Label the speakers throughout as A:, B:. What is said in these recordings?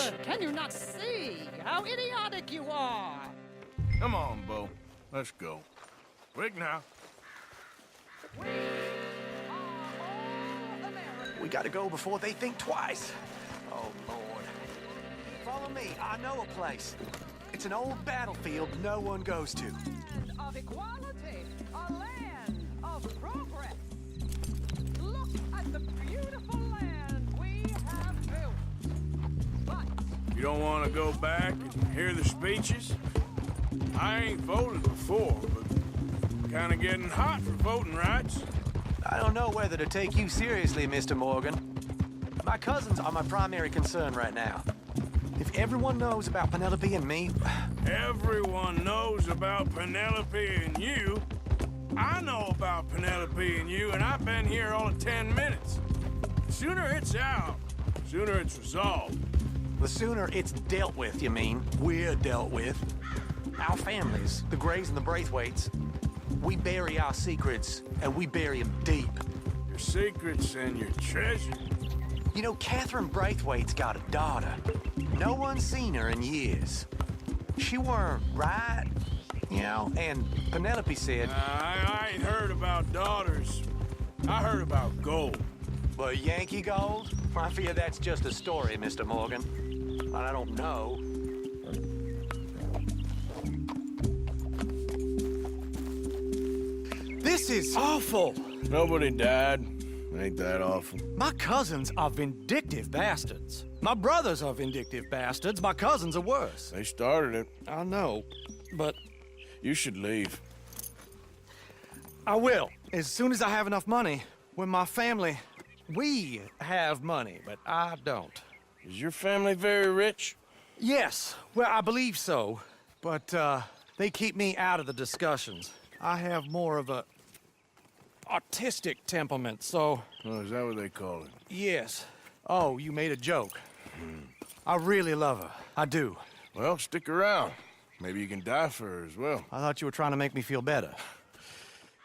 A: Lord, can you not see how idiotic you are?
B: Come on, Bo. Let's go. Quick now.
A: We are all Americans.
C: We gotta go before they think twice. Oh, Lord. Follow me. I know a place. It's an old battlefield no one goes to.
A: Land of equality, a land of progress. Look at the beautiful land we have built. But
B: You don't want to go back and hear the speeches? I ain't voted before, but kind of getting hot for voting rights.
C: I don't know whether to take you seriously, Mr. Morgan. My cousins are my primary concern right now. If everyone knows about Penelope and me...
B: Everyone knows about Penelope and you. I know about Penelope and you, and I've been here all of 10 minutes. Sooner it's out, sooner it's resolved.
C: The sooner it's dealt with, you mean? We're dealt with. Our families, the Grays and the Braithwaites, we bury our secrets, and we bury them deep.
B: Your secrets and your treasure.
C: You know, Catherine Braithwaite's got a daughter. No one's seen her in years. She weren't right, you know, and Penelope said...
B: I ain't heard about daughters. I heard about gold.
C: But Yankee gold? I fear that's just a story, Mr. Morgan. I don't know.
D: This is awful.
B: Nobody died. Ain't that awful?
D: My cousins are vindictive bastards. My brothers are vindictive bastards. My cousins are worse.
B: They started it.
D: I know, but
B: You should leave.
D: I will. As soon as I have enough money. When my family... We have money, but I don't.
B: Is your family very rich?
D: Yes, well, I believe so. But, they keep me out of the discussions. I have more of a... artistic temperament, so...
B: Oh, is that what they call it?
D: Yes. Oh, you made a joke. I really love her. I do.
B: Well, stick around. Maybe you can die for her as well.
D: I thought you were trying to make me feel better.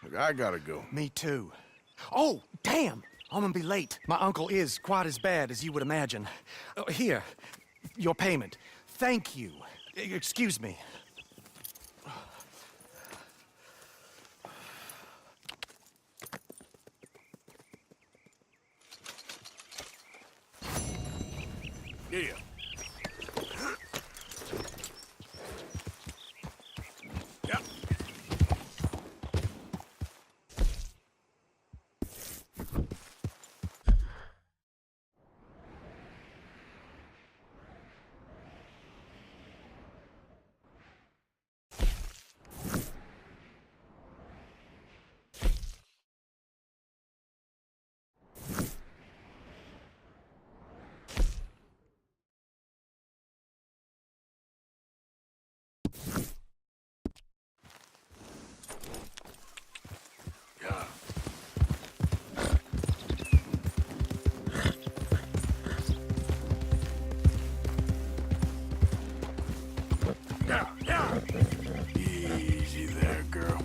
B: Look, I gotta go.
D: Me too. Oh, damn! I'm gonna be late. My uncle is quite as bad as you would imagine. Here, your payment. Thank you. Excuse me.
B: Yeah. Yep. Easy there, girl.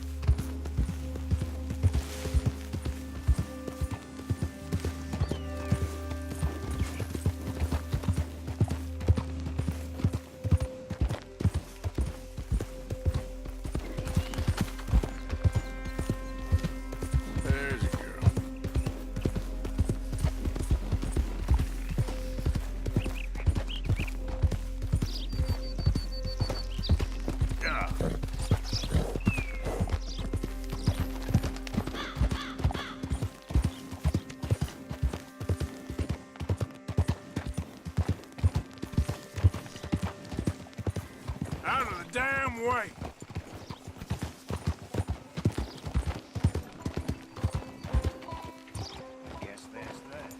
B: There's a girl. Yeah. Out of the damn way!
C: Guess that's that.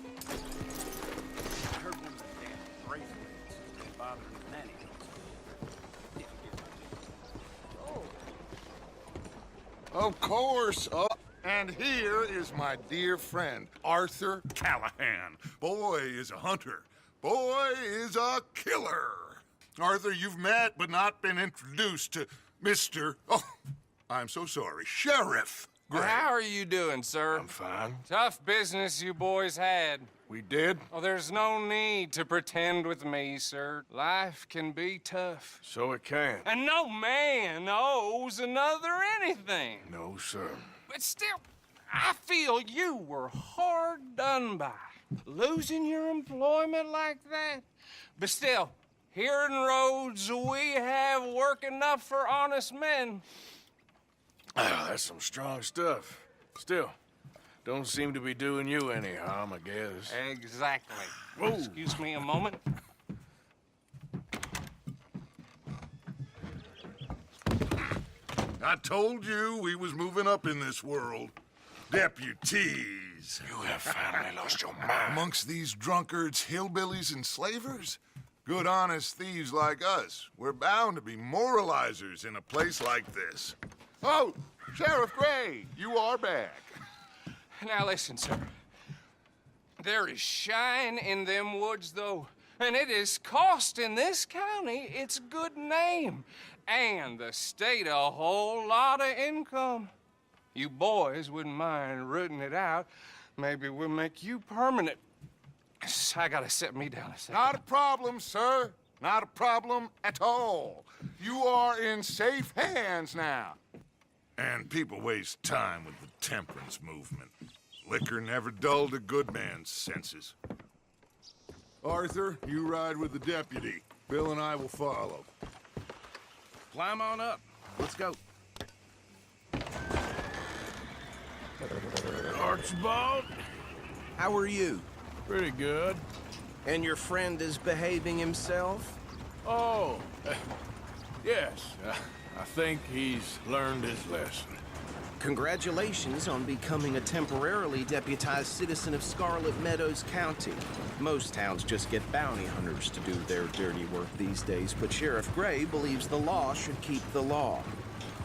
C: I heard one of the damn Braithwaites has been bothering Nanny.
E: Of course. And here is my dear friend, Arthur Callahan. Boy is a hunter. Boy is a killer. Arthur, you've met but not been introduced to Mr. Oh, I'm so sorry, Sheriff Gray.
F: How are you doing, sir?
B: I'm fine.
F: Tough business you boys had.
E: We did?
F: Oh, there's no need to pretend with me, sir. Life can be tough.
B: So it can.
F: And no man owes another anything.
B: No, sir.
F: But still, I feel you were hard done by. Losing your employment like that. But still, here in Rhodes, we have work enough for honest men.
B: Ah, that's some strong stuff. Still, don't seem to be doing you any harm, I guess.
F: Exactly.
B: Whoa.
F: Excuse me a moment.
E: I told you we was moving up in this world. Deputies.
B: You have finally lost your mind.
E: Amongst these drunkards, hillbillies, and slavers? Good, honest thieves like us. We're bound to be moralizers in a place like this. Oh, Sheriff Gray, you are back.
F: Now listen, sir. There is shine in them woods, though, and it is costing this county its good name and the state a whole lot of income. You boys wouldn't mind rooting it out. Maybe we'll make you permanent. I gotta sit me down a second.
E: Not a problem, sir. Not a problem at all. You are in safe hands now. And people waste time with the temperance movement. Liquor never dulled a good man's senses. Arthur, you ride with the deputy. Bill and I will follow.
G: Climb on up. Let's go.
B: Archibald?
G: How are you?
B: Pretty good.
G: And your friend is behaving himself?
B: Oh, yes. I think he's learned his lesson.
G: Congratulations on becoming a temporarily deputized citizen of Scarlet Meadows County. Most towns just get bounty hunters to do their dirty work these days, but Sheriff Gray believes the law should keep the law.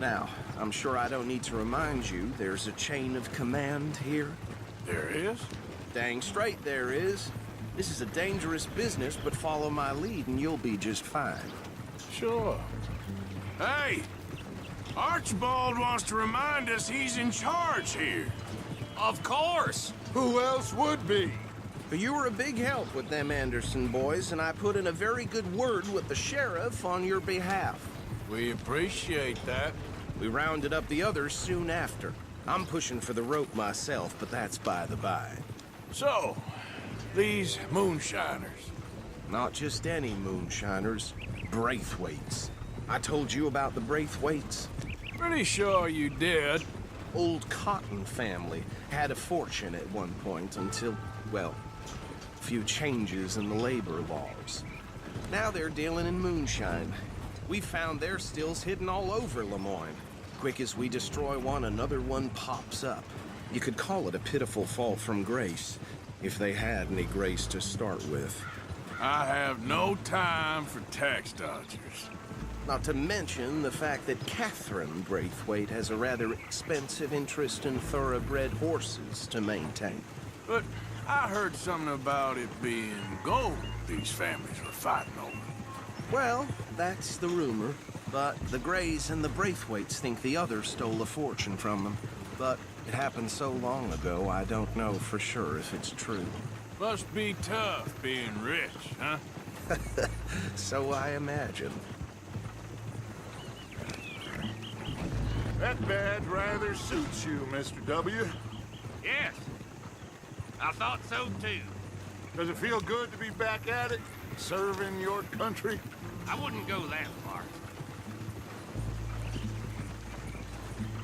G: Now, I'm sure I don't need to remind you there's a chain of command here.
B: There is?
G: Dang straight there is. This is a dangerous business, but follow my lead and you'll be just fine.
B: Sure. Hey! Archibald wants to remind us he's in charge here.
F: Of course.
E: Who else would be?
G: You were a big help with them Anderson boys, and I put in a very good word with the sheriff on your behalf.
B: We appreciate that.
G: We rounded up the others soon after. I'm pushing for the rope myself, but that's by the by.
B: So, these moonshiners.
G: Not just any moonshiners, Braithwaites. I told you about the Braithwaites.
B: Pretty sure you did.
G: Old Cotton family had a fortune at one point until, well, a few changes in the labor laws. Now they're dealing in moonshine. We found their stills hidden all over Lemoyne. Quick as we destroy one, another one pops up. You could call it a pitiful fall from grace, if they had any grace to start with.
B: I have no time for tax dodgers.
G: Not to mention the fact that Catherine Braithwaite has a rather expensive interest in thoroughbred horses to maintain.
B: But I heard something about it being gold these families were fighting over.
G: Well, that's the rumor. But the Grays and the Braithwaites think the other stole a fortune from them. But it happened so long ago, I don't know for sure if it's true.
B: Must be tough being rich, huh?
G: So I imagine.
E: That badge rather suits you, Mr. W.
H: Yes, I thought so too.
E: Does it feel good to be back at it, serving your country?
H: I wouldn't go that far.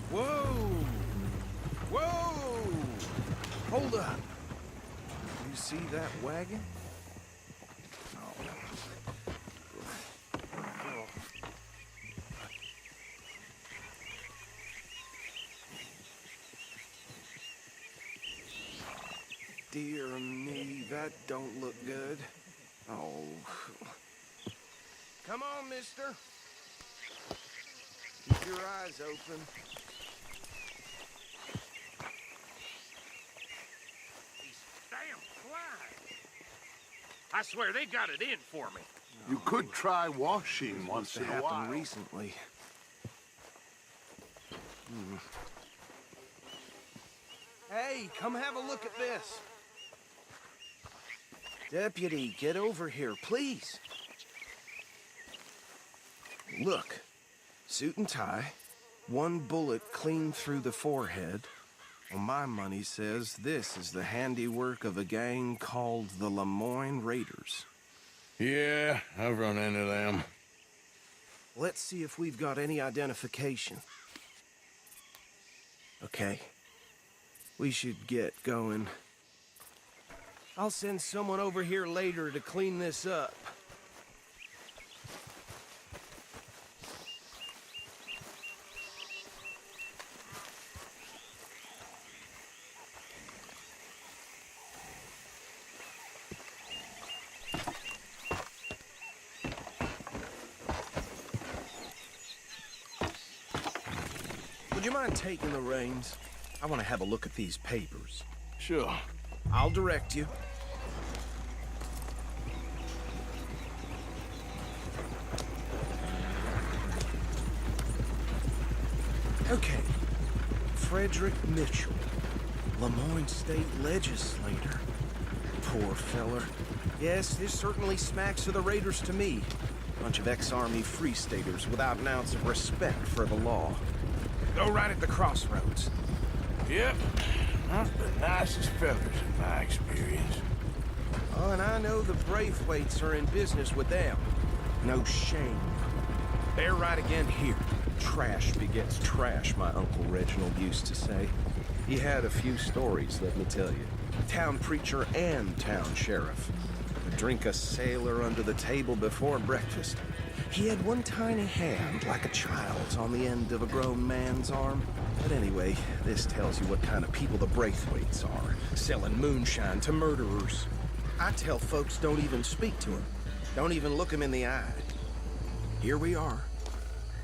G: Whoa! Whoa! Hold up. You see that wagon? Dear me, that don't look good. Oh. Come on, mister. Keep your eyes open.
H: These damn flies. I swear they got it in for me.
E: You could try washing once in a while.
G: Happened recently. Hey, come have a look at this. Deputy, get over here, please. Look, suit and tie, one bullet clean through the forehead. Well, my money says this is the handiwork of a gang called the Lemoyne Raiders.
B: Yeah, I've run into them.
G: Let's see if we've got any identification. Okay. We should get going. I'll send someone over here later to clean this up. Would you mind taking the reins? I want to have a look at these papers.
B: Sure.
G: I'll direct you. Okay. Frederick Mitchell, Lemoyne State Legislator. Poor feller. Yes, this certainly smacks of the Raiders to me. Bunch of ex-Army Free Staters without an ounce of respect for the law. Go right at the crossroads.
B: Yep. Not the nicest fellas in my experience.
G: Oh, and I know the Braithwaites are in business with them. No shame. They're right again here. Trash begets trash, my Uncle Reginald used to say. He had a few stories, let me tell you. Town preacher and town sheriff. Would drink a sailor under the table before breakfast. He had one tiny hand, like a child's, on the end of a grown man's arm. But anyway, this tells you what kind of people the Braithwaites are. Selling moonshine to murderers. I tell folks don't even speak to him. Don't even look him in the eye. Here we are.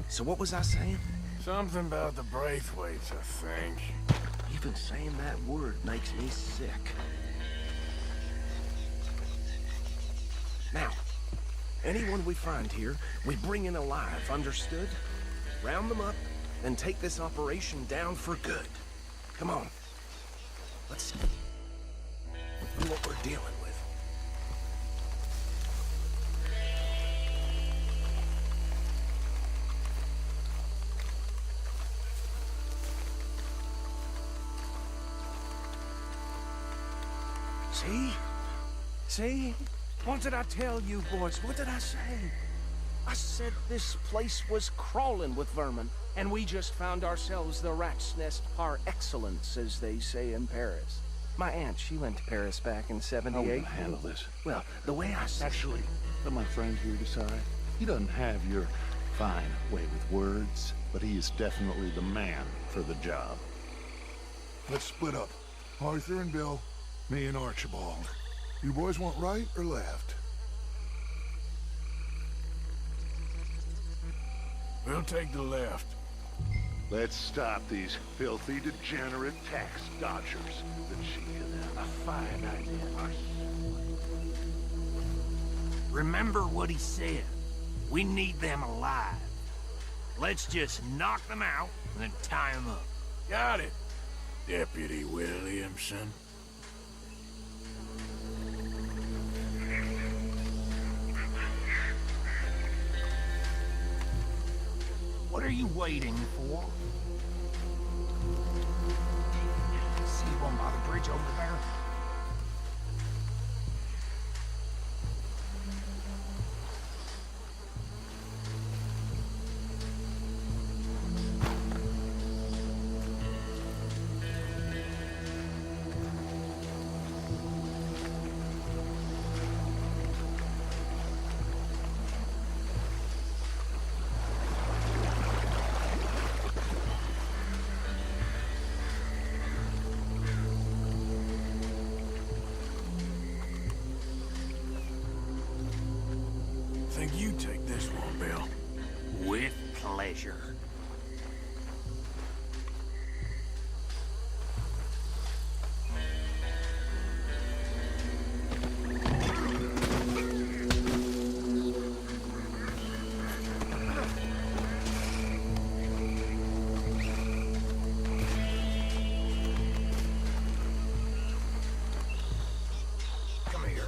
G: So what was I saying?
B: Something about the Braithwaites, I think.
G: Even saying that word makes me sick. Now, anyone we find here, we bring in alive, understood? Round them up, and take this operation down for good. Come on. Let's see what we're dealing with. See? See? What did I tell you, boys? What did I say? I said this place was crawling with vermin, and we just found ourselves the rat's nest par excellence, as they say in Paris. My aunt, she went to Paris back in '78.
I: How are we gonna handle this?
G: Well, the way I said...
I: Actually, let my friend here decide. He doesn't have your fine way with words, but he is definitely the man for the job.
E: Let's split up. Arthur and Bill, me and Archibald. You boys want right or left?
B: We'll take the left.
H: Let's stop these filthy, degenerate tax dodgers. The chief of them. A fine idea.
J: Remember what he said. We need them alive. Let's just knock them out and then tie them up.
B: Got it, Deputy Williamson.
J: What are you waiting for? See one by the bridge over there?
B: Think you take this one, Bill.
J: With pleasure.
G: Come here.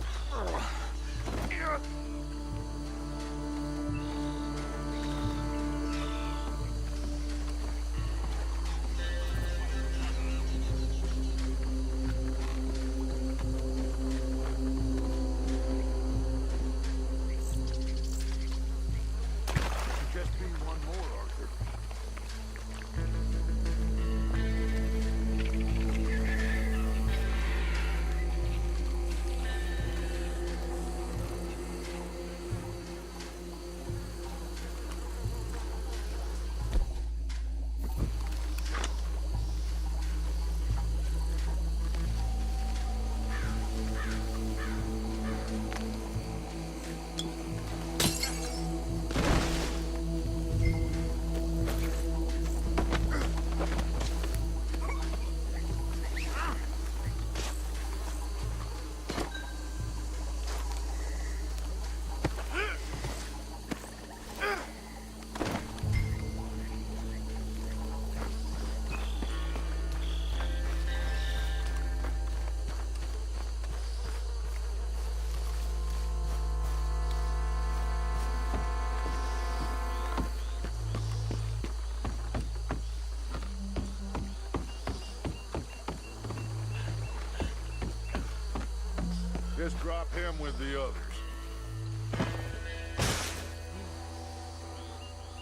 H: Just drop him with the others.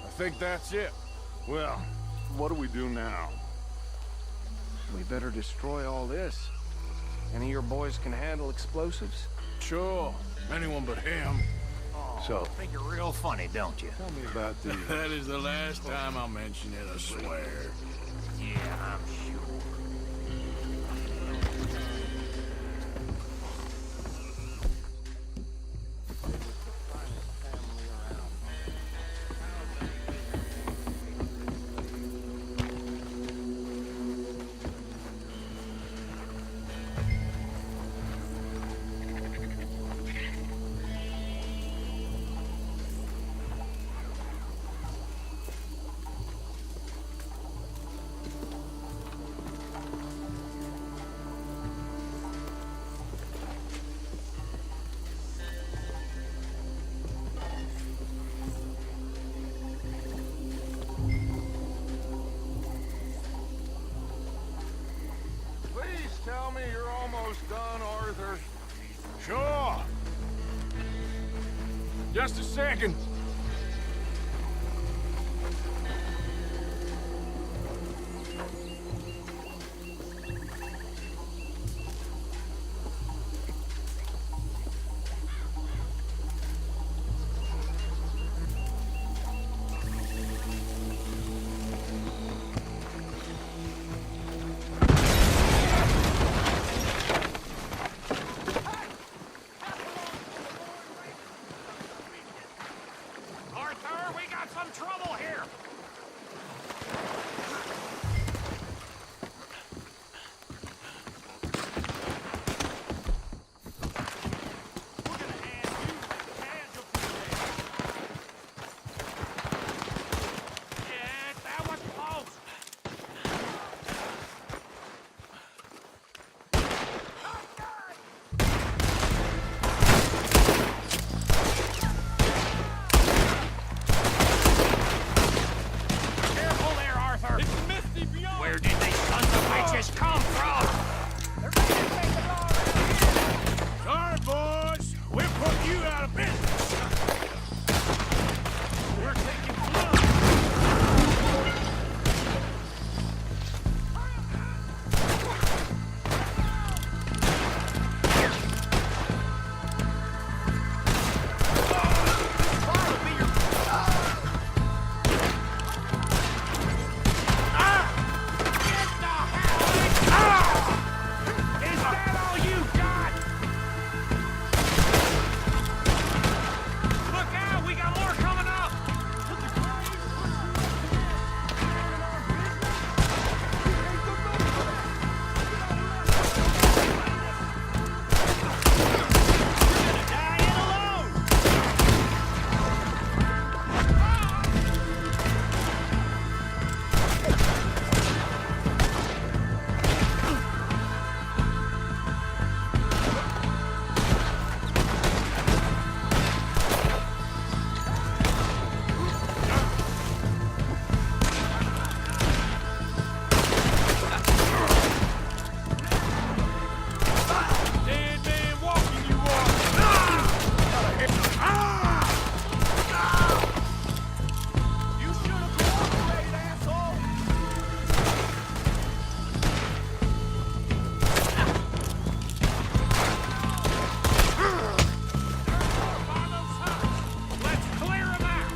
B: I think that's it.
H: Well, what do we do now?
G: We better destroy all this. Any of your boys can handle explosives?
B: Sure. Anyone but him.
H: So,
J: Think you're real funny, don't you?
H: tell me about the...
B: That is the last time I'll mention it, I swear.
J: Yeah, I'm sure.
E: Please tell me you're almost done, Arthur.
B: Sure. Just a second.
J: Arthur, we got some trouble here! We're gonna add you casualties there. Yeah, that was close! Careful there, Arthur! It's misty beyond! Where did these sons of bitches come from?
B: Sorry, boys. We're putting you out of business. We're taking blood.
J: Is that all you got? Look out, we got more coming up! You're gonna die in alone! Dead man walking, you You should have cooperated, asshole! Let's clear him out!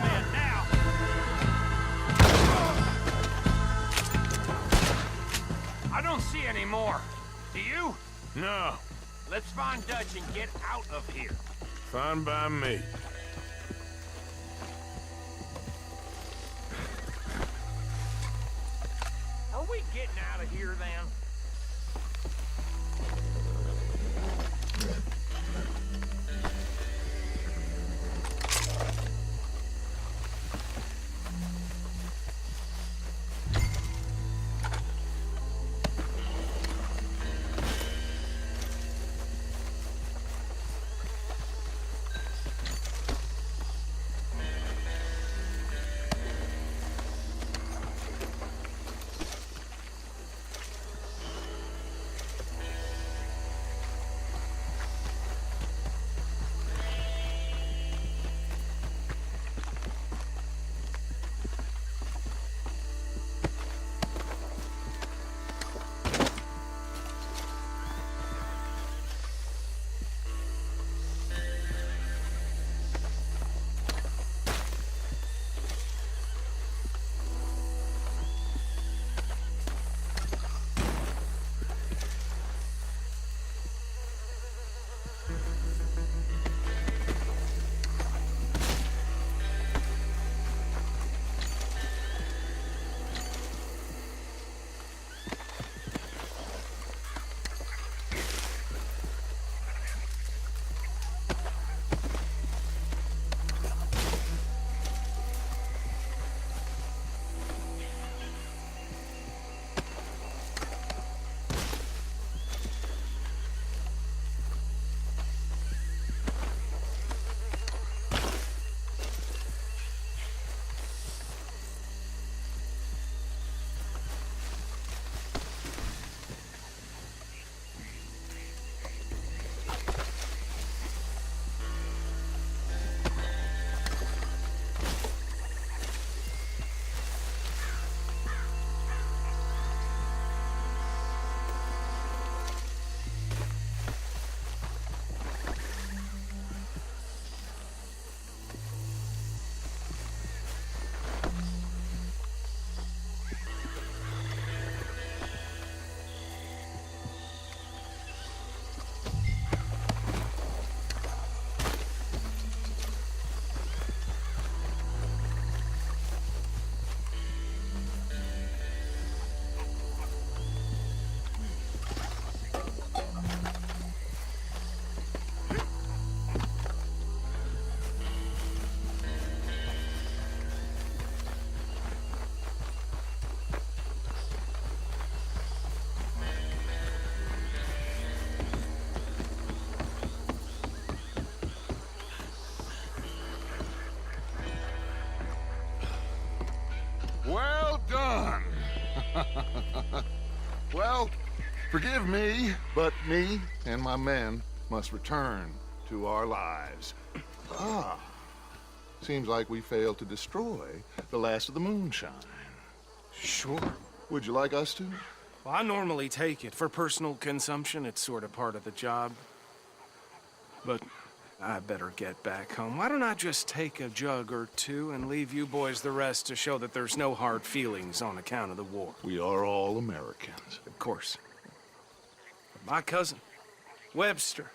J: Man, now! I don't see any more. Do you?
B: No.
J: Let's find Dutch and get out of here.
B: Fine by me.
J: Are we getting out of here then?
E: Well done. Well, forgive me, but me and my men must return to our lives. Ah, seems like we failed to destroy the last of the moonshine.
C: Sure.
E: Would you like us to?
C: Well, I normally take it. For personal consumption, it's sort of part of the job. But I better get back home. Why don't I just take a jug or two and leave you boys the rest to show that there's no hard feelings on account of the war?
E: We are all Americans.
C: Of course. But my cousin, Webster,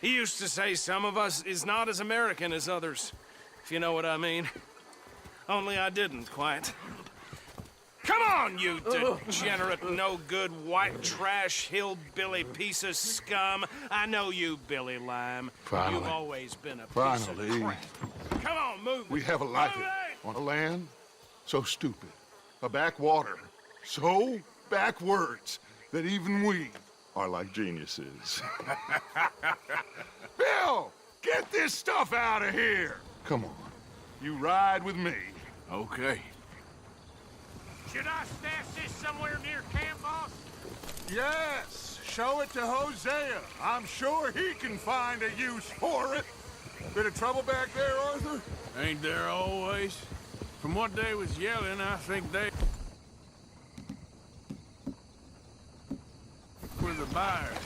C: he used to say some of us is not as American as others, if you know what I mean. Only I didn't quite. Come on, you degenerate, no-good, white trash, hillbilly piece of scum. I know you, Billy Lime.
E: Finally.
C: You've always been a piece
E: Finally.
C: of crap. Come on, move it.
E: We have a life
C: Move it!
E: on a land so stupid, a backwater so backwards that even we are like geniuses. Bill, get this stuff out of here. Come on, you ride with me.
B: Okay.
J: Should I stash this somewhere near camp, boss?
E: Yes, show it to Hosea. I'm sure he can find a use for it. Bit of trouble back there, Arthur?
B: Ain't there always? From what they was yelling, I think they were the buyers.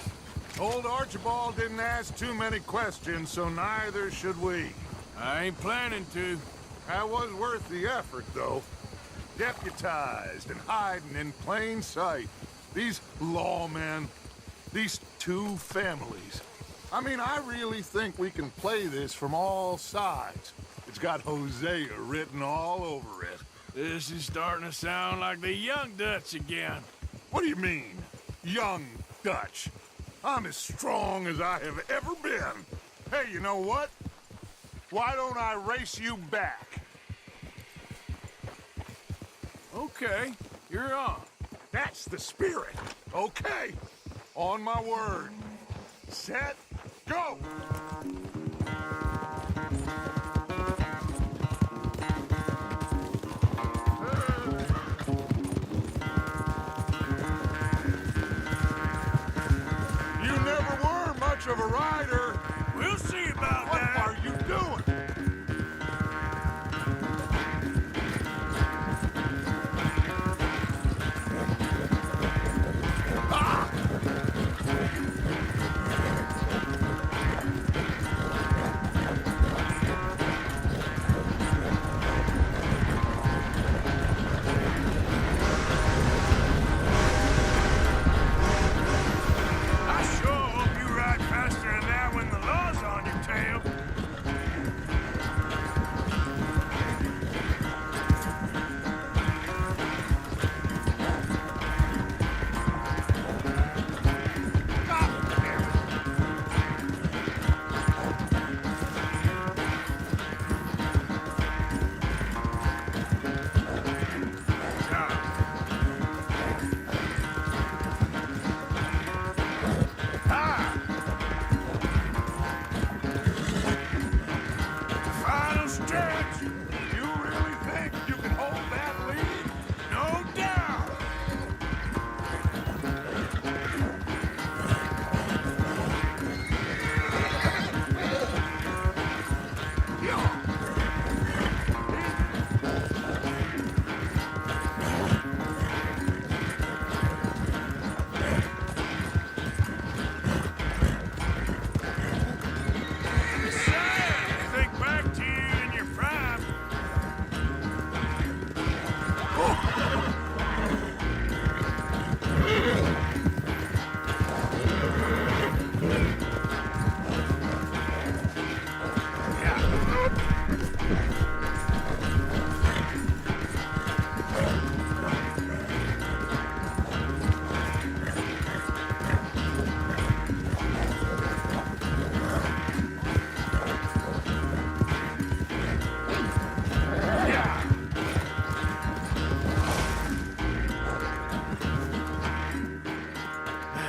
E: Old Archibald didn't ask too many questions, so neither should we.
B: I ain't planning to.
E: That was worth the effort, though. Deputized and hiding in plain sight. These lawmen, these two families. I mean, I really think we can play this from all sides. It's got Hosea written all over it.
B: This is starting to sound like the Young Dutch again.
E: What do you mean, young Dutch? I'm as strong as I have ever been. Hey, you know what? Why don't I race you back?
B: Okay, you're on.
E: That's the spirit. Okay, on my word. Set, go! You never were much of a rider.
B: We'll see about
E: What
B: that.
E: are you doing?
B: I sure hope you ride faster than that when the law's on your tail. Final stretch.
E: You really think you can hold that lead?
B: No doubt. Think back to you in your prime.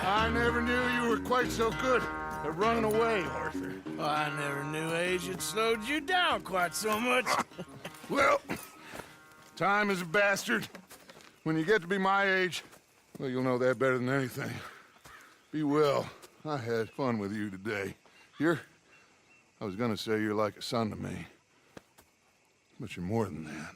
E: I never knew you were quite so good at running away, Arthur.
B: I never knew age had slowed you down quite so much.
E: Well, time is a bastard. When you get to be my age, well, you'll know that better than anything. Be well. I had fun with you today. I was gonna say you're like a son to me, but you're more than that.